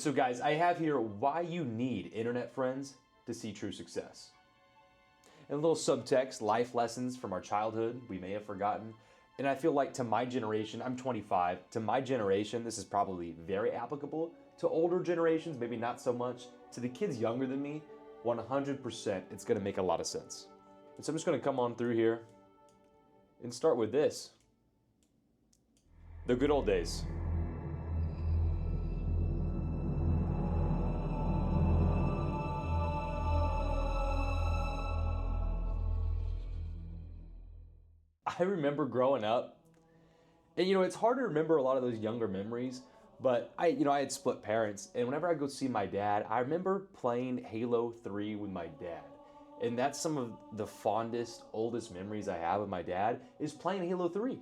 So guys, I have here why you need internet friends to see true success. And a little subtext, life lessons from our childhood we may have forgotten. And I feel like to my generation, I'm 25, to my generation, this is probably very applicable. To older generations, maybe not so much. To the kids younger than me, 100% it's gonna make a lot of sense. And so I'm just gonna come on through here and start with this. The good old days. I remember growing up, and it's hard to remember a lot of those younger memories, but I had split parents, and whenever I go see my dad, I remember playing Halo 3 with my dad. And that's some of the fondest, oldest memories I have with my dad is playing Halo 3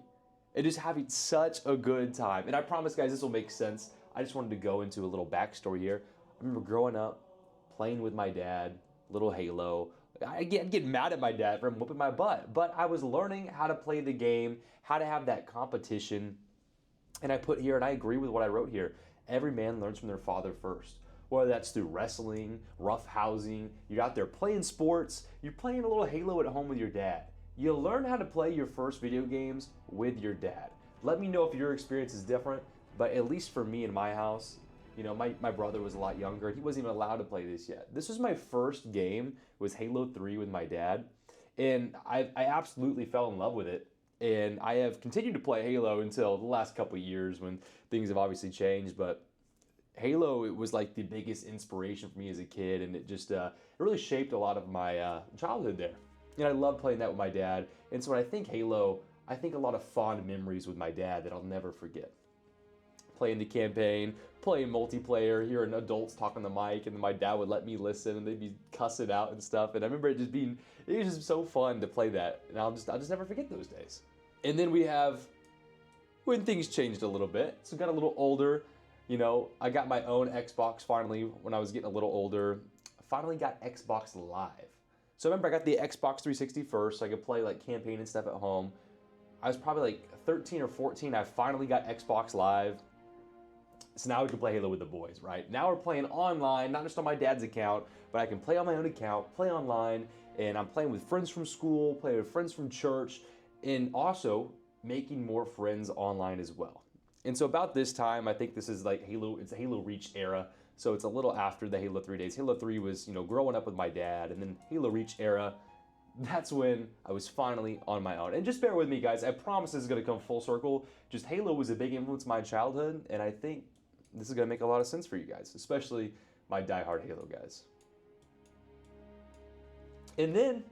and just having such a good time. And I promise guys, this will make sense. I just wanted to go into a little backstory here. I remember growing up, playing with my dad, little Halo. I'd get mad at my dad for him whooping my butt, but I was learning how to play the game, how to have that competition. And I put here, and I agree with what I wrote here, every man learns from their father first. Whether that's through wrestling, rough housing, you're out there playing sports, you're playing a little Halo at home with your dad. You learn how to play your first video games with your dad. Let me know if your experience is different, but at least for me in my house, my brother was a lot younger and he wasn't even allowed to play this yet. This was my first game, was Halo 3 with my dad, and I absolutely fell in love with it. And I have continued to play Halo until the last couple of years when things have obviously changed, but Halo, it was like the biggest inspiration for me as a kid, and it just it really shaped a lot of my childhood there. And I love playing that with my dad. And so when I think Halo, I think a lot of fond memories with my dad that I'll never forget. Playing the campaign, playing multiplayer, hearing adults talk on the mic, and then my dad would let me listen, and they'd be cussing out and stuff. And I remember it was just so fun to play that, and I'll just never forget those days. And then we have when things changed a little bit. So got a little older. I got my own Xbox finally when I was getting a little older. I finally got Xbox Live. So I remember I got the Xbox 360 first, so I could play like campaign and stuff at home. I was probably like 13 or 14. I finally got Xbox Live. So now we can play Halo with the boys, right? Now we're playing online, not just on my dad's account, but I can play on my own account, play online, and I'm playing with friends from school, playing with friends from church, and also making more friends online as well. And so about this time, I think this is like it's the Halo Reach era. So it's a little after the Halo 3 days. Halo 3 was, growing up with my dad, and then Halo Reach era, that's when I was finally on my own. And just bear with me, guys. I promise this is going to come full circle. Just Halo was a big influence in my childhood, and I think this is going to make a lot of sense for you guys, especially my diehard Halo guys. And then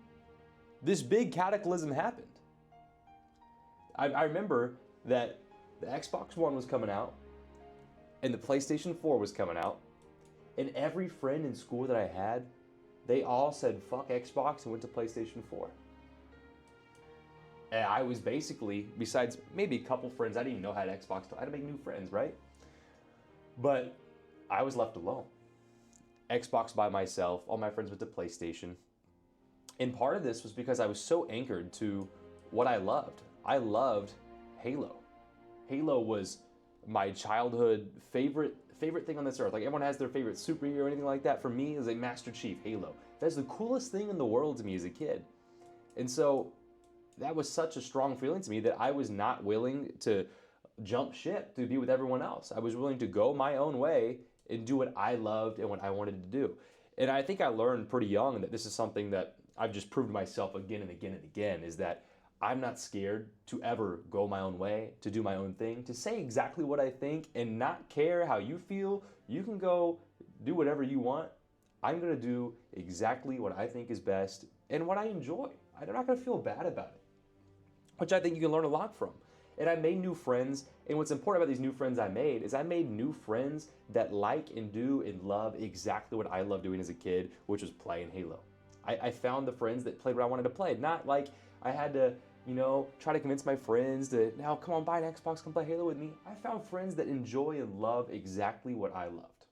this big cataclysm happened. I remember that the Xbox One was coming out, and the PlayStation 4 was coming out, and every friend in school that I had, they all said fuck Xbox and went to PlayStation 4. And I was basically, besides maybe a couple friends, I didn't even know how to Xbox, I had to make new friends, right? But I was left alone. Xbox by myself, all my friends went to PlayStation. And part of this was because I was so anchored to what I loved. I loved Halo. Halo was my childhood favorite thing on this earth. Like everyone has their favorite superhero or anything like that. For me, it was a Master Chief, Halo. That's the coolest thing in the world to me as a kid. And so that was such a strong feeling to me that I was not willing to jump ship to be with everyone else. I was willing to go my own way and do what I loved and what I wanted to do. And I think I learned pretty young that this is something that I've just proved to myself again and again and again, is that I'm not scared to ever go my own way, to do my own thing, to say exactly what I think and not care how you feel. You can go do whatever you want. I'm going to do exactly what I think is best and what I enjoy. I'm not going to feel bad about it, which I think you can learn a lot from. And I made new friends, and what's important about these new friends I made is I made new friends that like and do and love exactly what I loved doing as a kid, which was playing Halo. I found the friends that played what I wanted to play, not like I had to, try to convince my friends to, now come on, buy an Xbox, come play Halo with me. I found friends that enjoy and love exactly what I loved.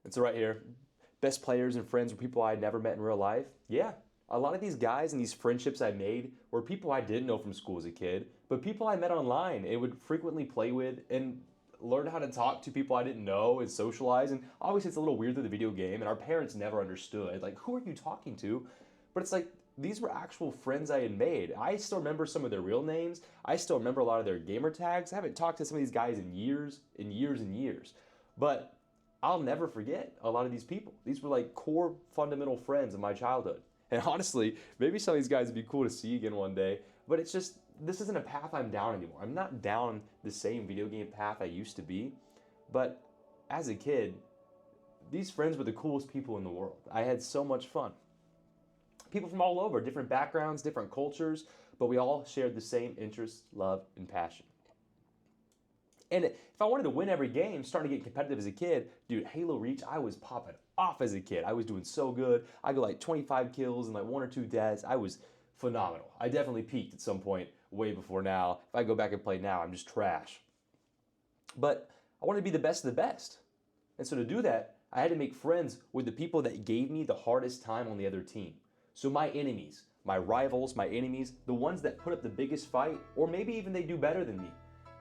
And so right here, best players and friends were people I had never met in real life. Yeah, A lot of these guys and these friendships I made were people I didn't know from school as a kid, but people I met online and would frequently play with and learn how to talk to people I didn't know and socialize. And obviously, it's a little weird through the video game, and our parents never understood. Like, who are you talking to? But it's like, these were actual friends I had made. I still remember some of their real names. I still remember a lot of their gamer tags. I haven't talked to some of these guys in years and years and years. But I'll never forget a lot of these people. These were like core fundamental friends of my childhood. And honestly, maybe some of these guys would be cool to see again one day, but it's just, this isn't a path I'm down anymore. I'm not down the same video game path I used to be, but as a kid, these friends were the coolest people in the world. I had so much fun. People from all over, different backgrounds, different cultures, but we all shared the same interests, love, and passion. And if I wanted to win every game, starting to get competitive as a kid, dude, Halo Reach, I was popping off as a kid. I was doing so good. I got like 25 kills and like 1 or 2 deaths. I was phenomenal. I definitely peaked at some point way before now. If I go back and play now, I'm just trash. But I wanted to be the best of the best. And so to do that, I had to make friends with the people that gave me the hardest time on the other team. So my enemies, my rivals, my enemies, the ones that put up the biggest fight, or maybe even they do better than me.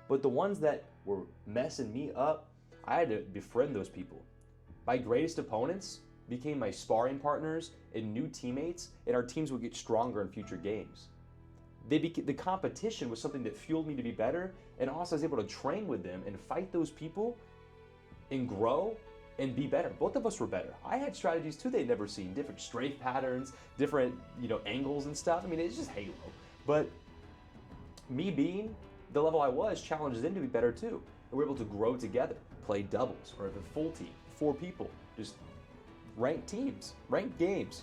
But the ones that were messing me up, I had to befriend those people. My greatest opponents became my sparring partners and new teammates, and our teams would get stronger in future games. The competition was something that fueled me to be better, and also I was able to train with them and fight those people and grow and be better. Both of us were better. I had strategies too they'd never seen, different strafe patterns, different angles and stuff. I mean, it's just Halo. But me being the level I was challenged them to be better too. And we were able to grow together, play doubles, or a full team, 4 people, just ranked teams, ranked games.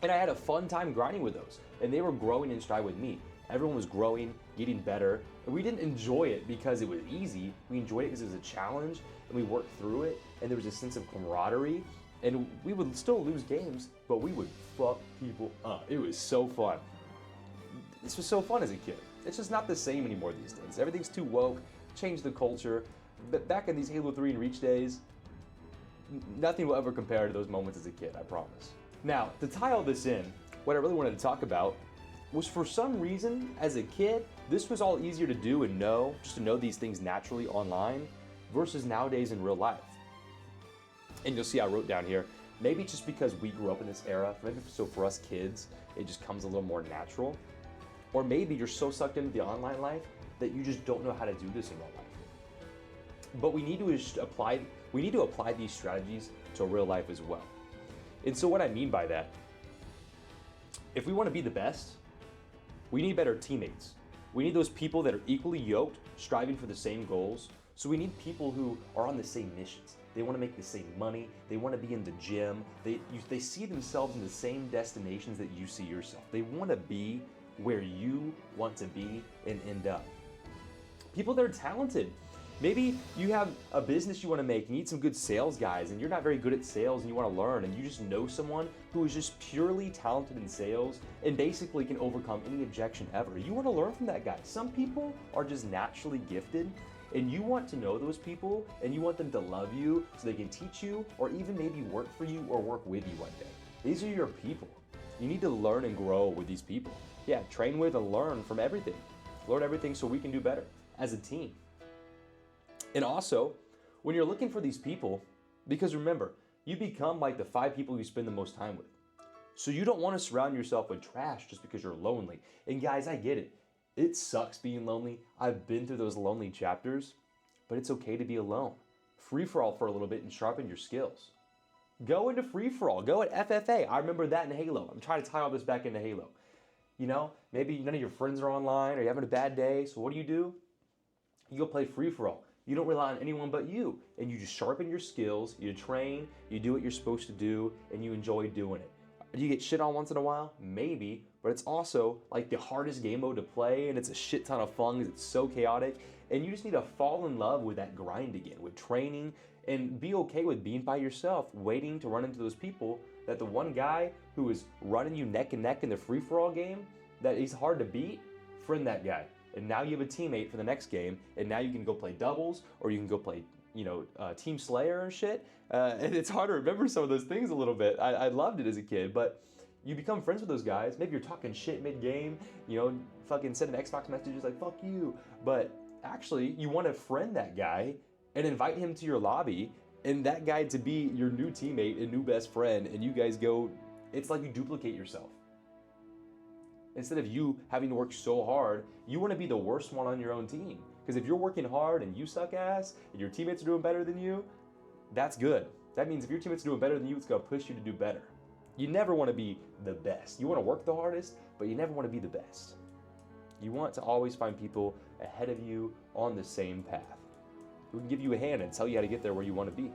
And I had a fun time grinding with those. And they were growing in stride with me. Everyone was growing, getting better. And we didn't enjoy it because it was easy. We enjoyed it because it was a challenge, and we worked through it, and there was a sense of camaraderie. And we would still lose games, but we would fuck people up. It was so fun. This was so fun as a kid. It's just not the same anymore these days. Everything's too woke, changed the culture. But back in these Halo 3 and Reach days, nothing will ever compare to those moments as a kid, I promise. Now, to tie all this in, what I really wanted to talk about was, for some reason, as a kid, this was all easier to do and know, just to know these things naturally online, versus nowadays in real life. And you'll see I wrote down here, maybe just because we grew up in this era, maybe so for us kids, it just comes a little more natural. Or maybe you're so sucked into the online life that you just don't know how to do this in real life. But we need to apply these strategies to real life as well. And so what I mean by that, if we want to be the best, we need better teammates. We need those people that are equally yoked, striving for the same goals. So we need people who are on the same missions. They want to make the same money. They want to be in the gym. They see themselves in the same destinations that you see yourself. They want to be where you want to be and end up. People that are talented. Maybe you have a business you want to make, you need some good sales guys, and you're not very good at sales and you want to learn, and you just know someone who is just purely talented in sales and basically can overcome any objection ever. You want to learn from that guy. Some people are just naturally gifted, and you want to know those people, and you want them to love you so they can teach you, or even maybe work for you or work with you one day. These are your people. You need to learn and grow with these people. Yeah, train with and learn from everything. Learn everything so we can do better as a team. And also, when you're looking for these people, because remember, you become like the 5 people you spend the most time with. So you don't want to surround yourself with trash just because you're lonely. And guys, I get it. It sucks being lonely. I've been through those lonely chapters, but it's okay to be alone. Free-for-all for a little bit and sharpen your skills. Go into free-for-all. Go at FFA. I remember that in Halo. I'm trying to tie all this back into Halo. Maybe none of your friends are online, or you're having a bad day, so what do? You go play free-for-all. You don't rely on anyone but you, and you just sharpen your skills, you train, you do what you're supposed to do, and you enjoy doing it. Do you get shit on once in a while? Maybe, but it's also like the hardest game mode to play, and it's a shit ton of fun because it's so chaotic, and you just need to fall in love with that grind again, with training, and be okay with being by yourself, waiting to run into those people that the one guy who is running you neck and neck in the free-for-all game, that he's hard to beat, friend that guy. And now you have a teammate for the next game, and now you can go play doubles, or you can go play, Team Slayer and shit. And it's hard to remember some of those things a little bit. I loved it as a kid, but You become friends with those guys. Maybe you're talking shit mid-game, fucking sending Xbox messages like, fuck you. But actually, you want to friend that guy and invite him to your lobby and that guy to be your new teammate and new best friend, and you guys go, it's like you duplicate yourself. Instead of you having to work so hard, you want to be the worst one on your own team. Because if you're working hard and you suck ass and your teammates are doing better than you, that's good. That means if your teammates are doing better than you, it's going to push you to do better. You never want to be the best. You want to work the hardest, but you never want to be the best. You want to always find people ahead of you on the same path who can give you a hand and tell you how to get there where you want to be.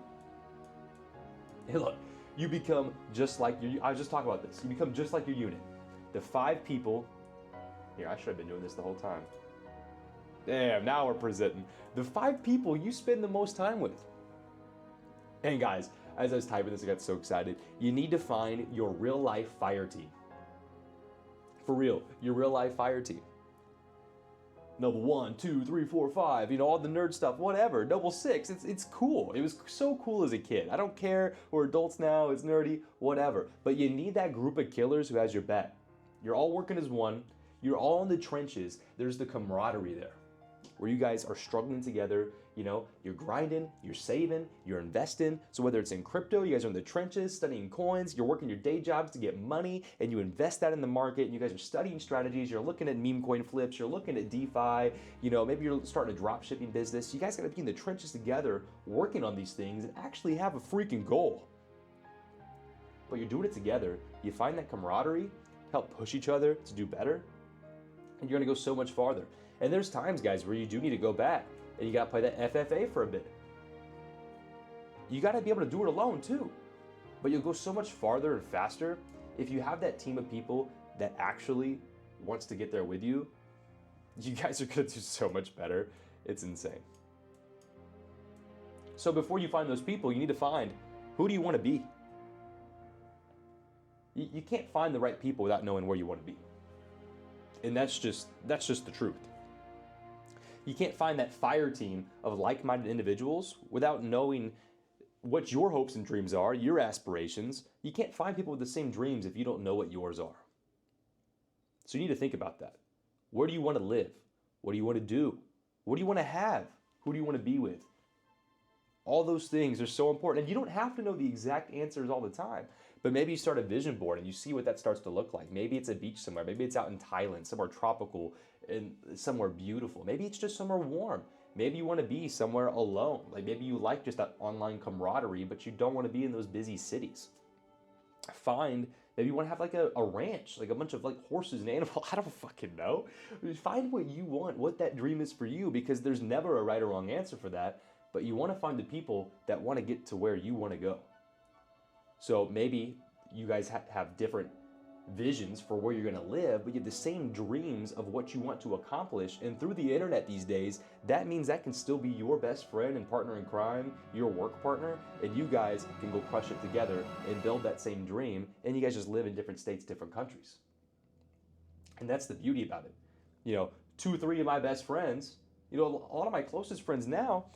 And look, you become just like I was just talking about this. You become just like your unit. The 5 people, here, I should have been doing this the whole time. Damn, now we're presenting. The 5 people you spend the most time with. And guys, as I was typing this, I got so excited. You need to find your real life fire team. For real, your real life fire team. Number 1, 2, 3, 4, 5, all the nerd stuff, whatever. Double 6, it's cool. It was so cool as a kid. I don't care, we're adults now, it's nerdy, whatever. But you need that group of killers who has your back. You're all working as one. You're all in the trenches. There's the camaraderie there where you guys are struggling together. You're grinding, you're saving, you're investing. So whether it's in crypto, you guys are in the trenches studying coins, you're working your day jobs to get money and you invest that in the market, and you guys are studying strategies, you're looking at meme coin flips, you're looking at DeFi, maybe you're starting a drop shipping business. You guys gotta be in the trenches together working on these things and actually have a freaking goal. But you're doing it together. You find that camaraderie, help push each other to do better, and you're gonna go so much farther. And there's times, guys, where you do need to go back and you gotta play that FFA for a bit. You gotta be able to do it alone too. But you'll go so much farther and faster if you have that team of people that actually wants to get there with you. You guys are gonna do so much better. It's insane. So before you find those people, you need to find, who do you wanna be? You can't find the right people without knowing where you want to be. And that's just the truth. You can't find that fire team of like-minded individuals without knowing what your hopes and dreams are, your aspirations. You can't find people with the same dreams if you don't know what yours are. So you need to think about that. Where do you want to live? What do you want to do? What do you want to have? Who do you want to be with? All those things are so important. And you don't have to know the exact answers all the time. But maybe you start a vision board and you see what that starts to look like. Maybe it's a beach somewhere. Maybe it's out in Thailand, somewhere tropical and somewhere beautiful. Maybe it's just somewhere warm. Maybe you want to be somewhere alone. Like maybe you like just that online camaraderie, but you don't want to be in those busy cities. Maybe you want to have like a ranch, like a bunch of like horses and animals. I don't fucking know. Find what you want, what that dream is for you, because there's never a right or wrong answer for that. But you want to find the people that want to get to where you want to go. So maybe you guys have different visions for where you're going to live, but you have the same dreams of what you want to accomplish. And through the internet these days, that means that can still be your best friend and partner in crime, your work partner, and you guys can go crush it together and build that same dream. And you guys just live in different states, different countries. And that's the beauty about it. 2, 3 of my best friends, a lot of my closest friends now,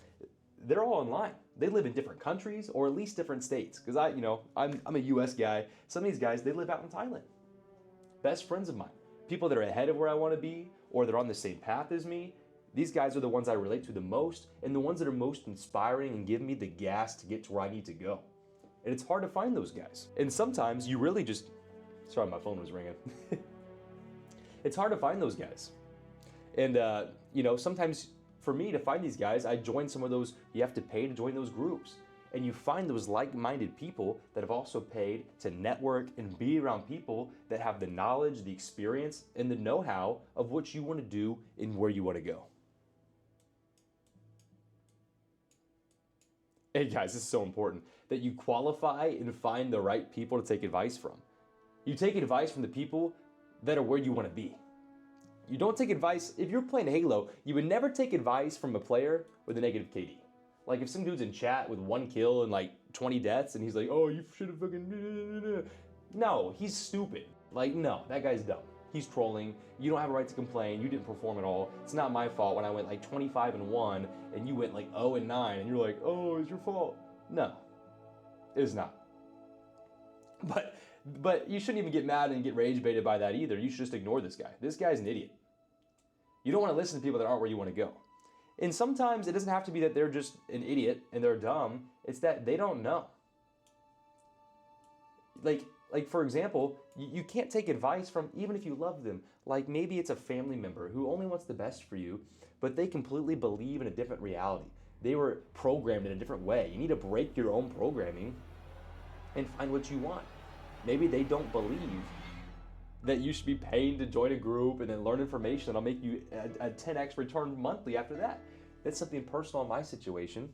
they're all online. They live in different countries or at least different states. Because I'm a US guy. Some of these guys, they live out in Thailand. Best friends of mine. People that are ahead of where I want to be, or they're on the same path as me. These guys are the ones I relate to the most, and the ones that are most inspiring and give me the gas to get to where I need to go. And it's hard to find those guys. And sometimes you really just, sorry, my phone was ringing. It's hard to find those guys. And sometimes for me to find these guys, I join some of those, you have to pay to join those groups. And you find those like-minded people that have also paid to network and be around people that have the knowledge, the experience, and the know-how of what you want to do and where you want to go. Hey guys, this is so important that you qualify and find the right people to take advice from. You take advice from the people that are where you want to be. You don't take advice, if you're playing Halo, you would never take advice from a player with a negative KD. Like if some dude's in chat with 1 kill and like 20 deaths and he's like, oh, you should have fucking... No, he's stupid. Like, no, that guy's dumb. He's trolling. You don't have a right to complain. You didn't perform at all. It's not my fault when I went like 25-1 and you went like 0-9 and you're like, oh, it's your fault. No, it is not. But But you shouldn't even get mad and get rage baited by that either. You should just ignore this guy. This guy's an idiot. You don't want to listen to people that aren't where you want to go. And sometimes it doesn't have to be that they're just an idiot and they're dumb. It's that they don't know. Like for example, you can't take advice from, even if you love them. Like maybe it's a family member who only wants the best for you, but they completely believe in a different reality. They were programmed in a different way. You need to break your own programming and find what you want. Maybe they don't believe that you should be paying to join a group and then learn information that'll make you a 10x return monthly after that. That's something personal in my situation.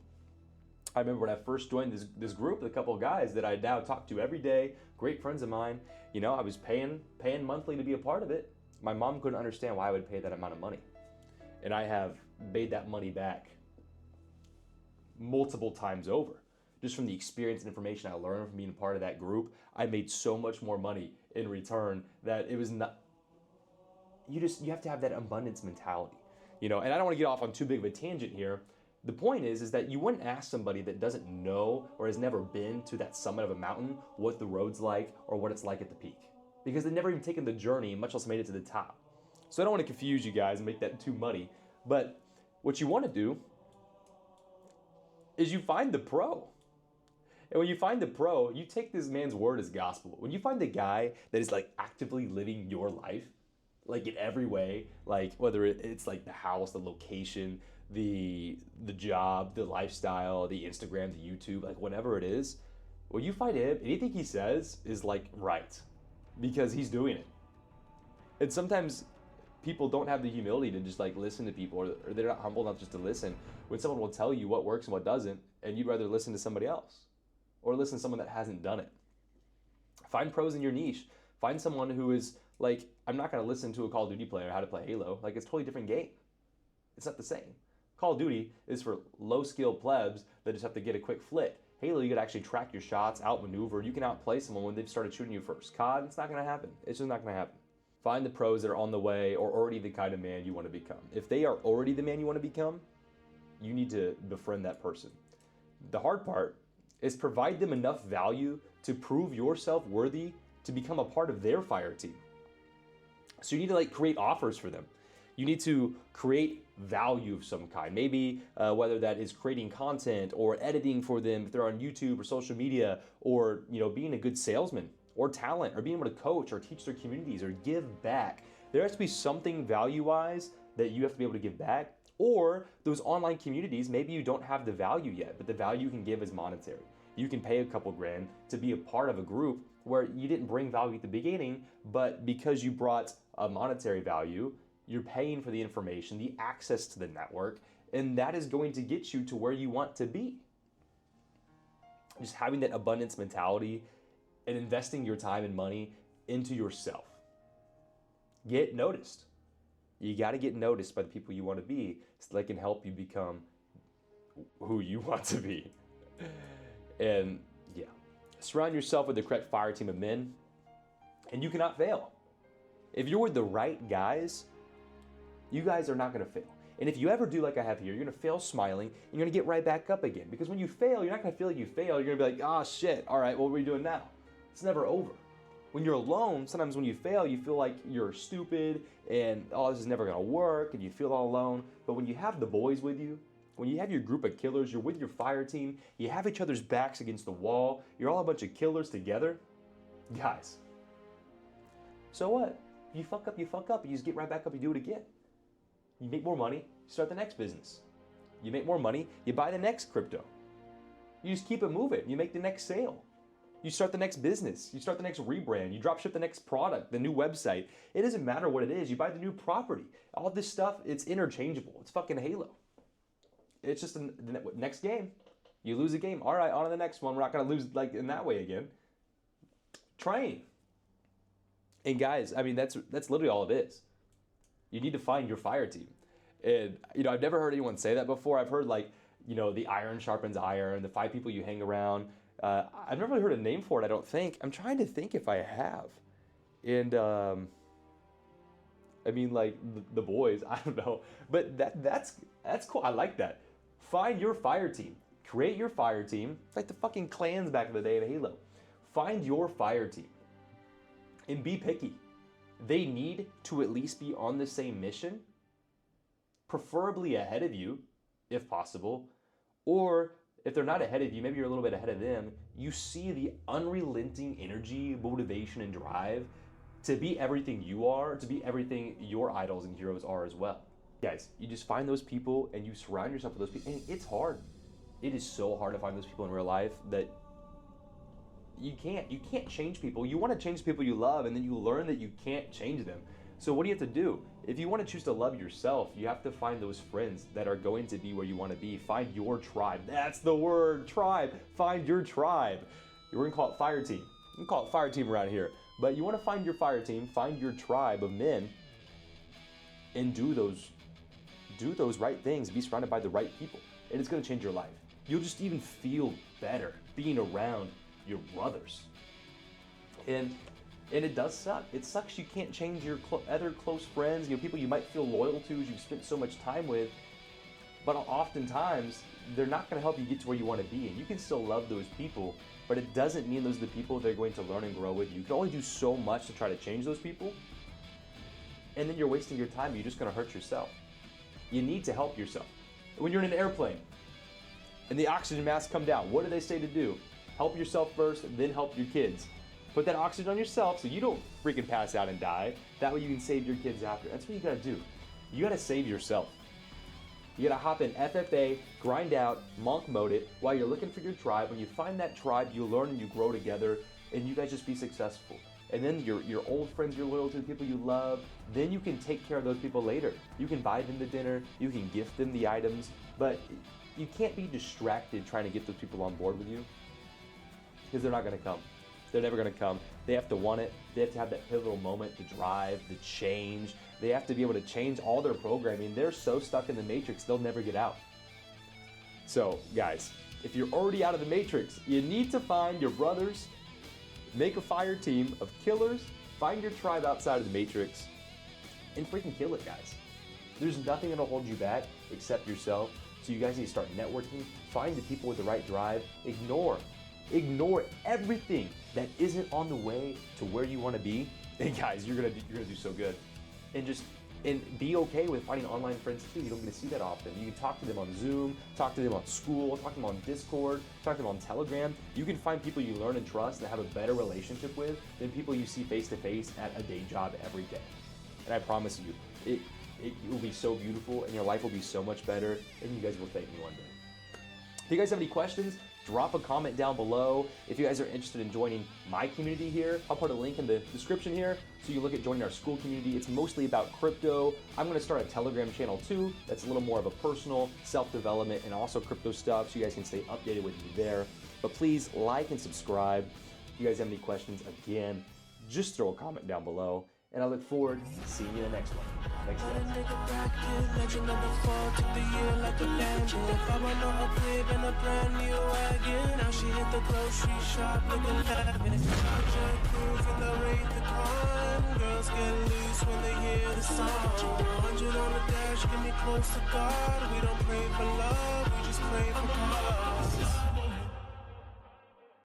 I remember when I first joined this group with a couple of guys that I now talk to every day, great friends of mine. You know, I was paying monthly to be a part of it. My mom couldn't understand why I would pay that amount of money. And I have made that money back multiple times over. Just from the experience and information I learned from being a part of that group, I made so much more money in return that it was not, you have to have that abundance mentality, you know. And I don't want to get off on too big of a tangent here. The point is that you wouldn't ask somebody that doesn't know or has never been to that summit of a mountain what the road's like or what it's like at the peak, because they've never even taken the journey, much less made it to the top. So I don't want to confuse you guys and make that too muddy, but what you want to do is you find the pro. And when you find the pro, you take this man's word as gospel. When you find the guy that is like actively living your life, like in every way, like whether it's like the house, the location, the job, the lifestyle, the Instagram, the YouTube, like whatever it is, when you find him, anything he says is like right, because he's doing it. And sometimes people don't have the humility to just like listen to people, or they're not humble enough just to listen when someone will tell you what works and what doesn't, and you'd rather listen to somebody else or listen to someone that hasn't done it. Find pros in your niche. Find someone who is like, I'm not going to listen to a Call of Duty player how to play Halo. Like, it's a totally different game. It's not the same. Call of Duty is for low-skilled plebs that just have to get a quick flick. Halo, you could actually track your shots, outmaneuver. You can outplay someone when they've started shooting you first. COD, it's not going to happen. It's just not going to happen. Find the pros that are on the way or already the kind of man you want to become. If they are already the man you want to become, you need to befriend that person. The hard part is provide them enough value to prove yourself worthy to become a part of their fire team. So you need to like create offers for them. You need to create value of some kind. Maybe whether that is creating content or editing for them if they're on YouTube or social media, or being a good salesman or talent, or being able to coach or teach their communities or give back. There has to be something value-wise that you have to be able to give back. Or those online communities, maybe you don't have the value yet, but the value you can give is monetary. You can pay a couple grand to be a part of a group where you didn't bring value at the beginning, but because you brought a monetary value, you're paying for the information, the access to the network, and that is going to get you to where you want to be. Just having that abundance mentality and investing your time and money into yourself. Get noticed. You got to get noticed by the people you want to be so they can help you become who you want to be. And yeah, surround yourself with the correct fire team of men, and you cannot fail. If you're with the right guys, you guys are not going to fail. And if you ever do like I have here, you're going to fail smiling, and you're going to get right back up again. Because when you fail, you're not going to feel like you failed. You're going to be like, oh shit, all right, what are we doing now? It's never over. When you're alone, sometimes when you fail, you feel like you're stupid and, oh, this is never going to work, and you feel all alone. But when you have the boys with you, when you have your group of killers, you're with your fire team, you have each other's backs against the wall, you're all a bunch of killers together, guys, so what? You fuck up, you just get right back up, you do it again. You make more money, you start the next business. You make more money, you buy the next crypto. You just keep it moving, you make the next sale. You start the next business, you start the next rebrand, you drop ship the next product, the new website. It doesn't matter what it is, you buy the new property. All this stuff, it's interchangeable. It's fucking Halo. It's just the next game. You lose a game. All right, on to the next one. We're not going to lose like in that way again. Train. And guys, I mean, that's literally all it is. You need to find your fire team. And, I've never heard anyone say that before. I've heard like, the iron sharpens iron, the 5 people you hang around. I've never really heard a name for it, I don't think. I'm trying to think if I have. And, I mean, like the boys, I don't know. But that's cool. I like that. Find your fire team. Create your fire team. It's like the fucking clans back in the day of Halo. Find your fire team. and be picky. They need to at least be on the same mission, preferably ahead of you, if possible, or if they're not ahead of you, maybe you're a little bit ahead of them, you see the unrelenting energy, motivation, and drive to be everything you are, to be everything your idols and heroes are as well. Guys, you just find those people and you surround yourself with those people, and it's hard. It is so hard to find those people in real life that you can't change people. You want to change the people you love, and then you learn that you can't change them. So what do you have to do? If you want to choose to love yourself, you have to find those friends that are going to be where you want to be. Find your tribe. That's the word, tribe. Find your tribe. We're going to call it fire team. You can call it fire team around here. But you want to find your fire team, find your tribe of men, and do those right things. Be surrounded by the right people, and it's going to change your life. You'll just even feel better being around your brothers. And it does suck. It sucks you can't change your other close friends, people you might feel loyal to, you've spent so much time with, but oftentimes they're not going to help you get to where you want to be. And you can still love those people, but it doesn't mean those are the people they're going to learn and grow with you. You can only do so much to try to change those people, and then you're wasting your time. You're just going to hurt yourself. You need to help yourself. When you're in an airplane and the oxygen masks come down, what do they say to do? Help yourself first, then help your kids. Put that oxygen on yourself so you don't freaking pass out and die. That way you can save your kids after. That's what you gotta do. You gotta save yourself. You gotta hop in FFA, grind out, monk mode it while you're looking for your tribe. When you find that tribe, you learn and you grow together, and you guys just be successful. And then your old friends you're loyal to, the people you love, then you can take care of those people later. You can buy them the dinner, you can gift them the items, but you can't be distracted trying to get those people on board with you, because they're not gonna come. They're never gonna come. They have to want it. They have to have that pivotal moment to drive, the change. They have to be able to change all their programming. They're so stuck in the matrix, they'll never get out. So guys, if you're already out of the matrix, you need to find your brothers, make a fire team of killers, find your tribe outside of the matrix, and freaking kill it, guys. There's nothing that'll hold you back except yourself. So you guys need to start networking, find the people with the right drive, ignore everything that isn't on the way to where you want to be. And guys, you're gonna do so good. And be okay with finding online friends too. You don't get to see that often. You can talk to them on Zoom, talk to them on school, talk to them on Discord, talk to them on Telegram. You can find people you learn and trust and have a better relationship with than people you see face to face at a day job every day. And I promise you, it will be so beautiful, and your life will be so much better, and you guys will thank me one day. If you guys have any questions, drop a comment down below. If you guys are interested in joining my community here, I'll put a link in the description here so you look at joining our school community. It's mostly about crypto. I'm going to start a Telegram channel too that's a little more of a personal self-development and also crypto stuff, so you guys can stay updated with me there. But please like and subscribe. If you guys have any questions, again, just throw a comment down below. And I look forward to seeing you in the next one. Thanks, guys.